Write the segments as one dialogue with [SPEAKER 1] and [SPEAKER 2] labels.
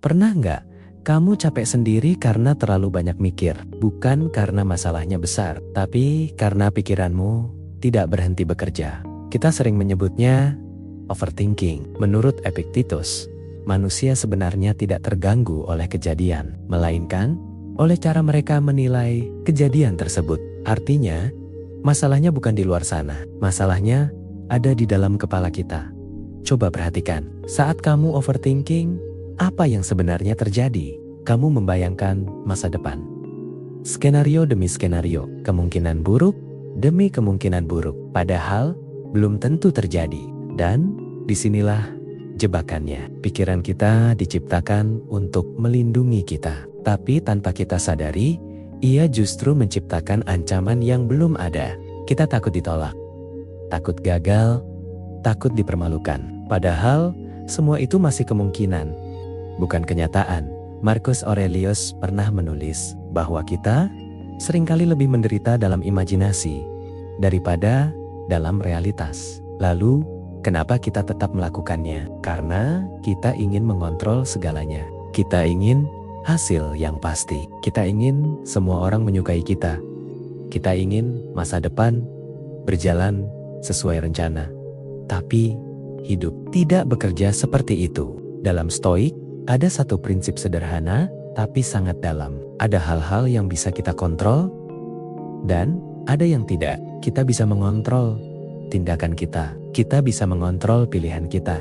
[SPEAKER 1] Pernah nggak kamu capek sendiri karena terlalu banyak mikir? Bukan karena masalahnya besar, tapi karena pikiranmu tidak berhenti bekerja. Kita sering menyebutnya overthinking. Menurut Epictetus, manusia sebenarnya tidak terganggu oleh kejadian, melainkan oleh cara mereka menilai kejadian tersebut. Artinya, masalahnya bukan di luar sana, masalahnya ada di dalam kepala kita. Coba perhatikan, saat kamu overthinking, apa yang sebenarnya terjadi? Kamu membayangkan masa depan. Skenario demi skenario, kemungkinan buruk demi kemungkinan buruk. Padahal belum tentu terjadi. Dan disinilah jebakannya. Pikiran kita diciptakan untuk melindungi kita. Tapi tanpa kita sadari, ia justru menciptakan ancaman yang belum ada. Kita takut ditolak, takut gagal, takut dipermalukan. Padahal semua itu masih kemungkinan, bukan kenyataan. Marcus Aurelius pernah menulis bahwa kita seringkali lebih menderita dalam imajinasi daripada dalam realitas. Lalu, kenapa kita tetap melakukannya? Karena kita ingin mengontrol segalanya. Kita ingin hasil yang pasti. Kita ingin semua orang menyukai kita. Kita ingin masa depan berjalan sesuai rencana. Tapi, hidup tidak bekerja seperti itu. Dalam Stoik, ada satu prinsip sederhana, tapi sangat dalam. Ada hal-hal yang bisa kita kontrol, dan ada yang tidak. Kita bisa mengontrol tindakan kita. Kita bisa mengontrol pilihan kita.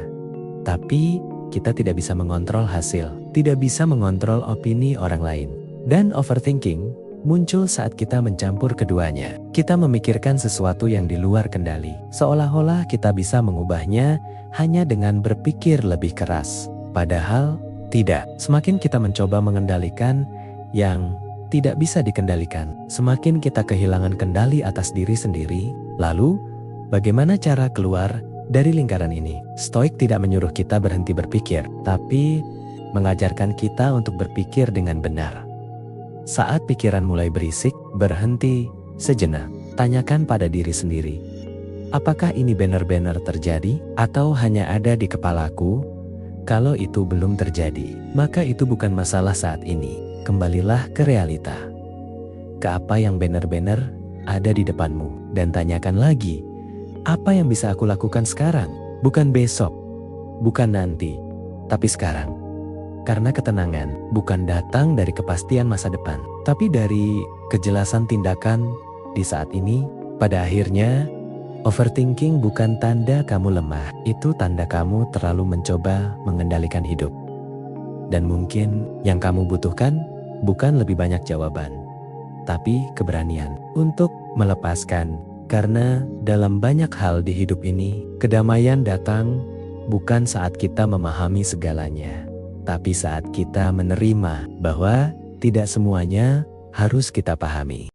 [SPEAKER 1] Tapi, kita tidak bisa mengontrol hasil. Tidak bisa mengontrol opini orang lain. Dan overthinking muncul saat kita mencampur keduanya. Kita memikirkan sesuatu yang di luar kendali. Seolah-olah kita bisa mengubahnya hanya dengan berpikir lebih keras. Padahal, tidak. Semakin kita mencoba mengendalikan yang tidak bisa dikendalikan, semakin kita kehilangan kendali atas diri sendiri. Lalu, bagaimana cara keluar dari lingkaran ini? Stoik tidak menyuruh kita berhenti berpikir, tapi mengajarkan kita untuk berpikir dengan benar. Saat pikiran mulai berisik, berhenti sejenak. Tanyakan pada diri sendiri, apakah ini benar-benar terjadi atau hanya ada di kepalaku? Kalau itu belum terjadi, maka itu bukan masalah saat ini. Kembalilah ke realita, ke apa yang benar-benar ada di depanmu, dan tanyakan lagi, apa yang bisa aku lakukan sekarang? Bukan besok, bukan nanti, tapi sekarang. Karena ketenangan bukan datang dari kepastian masa depan, tapi dari kejelasan tindakan di saat ini. Pada akhirnya, overthinking bukan tanda kamu lemah, itu tanda kamu terlalu mencoba mengendalikan hidup. Dan mungkin yang kamu butuhkan bukan lebih banyak jawaban, tapi keberanian untuk melepaskan. Karena dalam banyak hal di hidup ini, kedamaian datang bukan saat kita memahami segalanya, tapi saat kita menerima bahwa tidak semuanya harus kita pahami.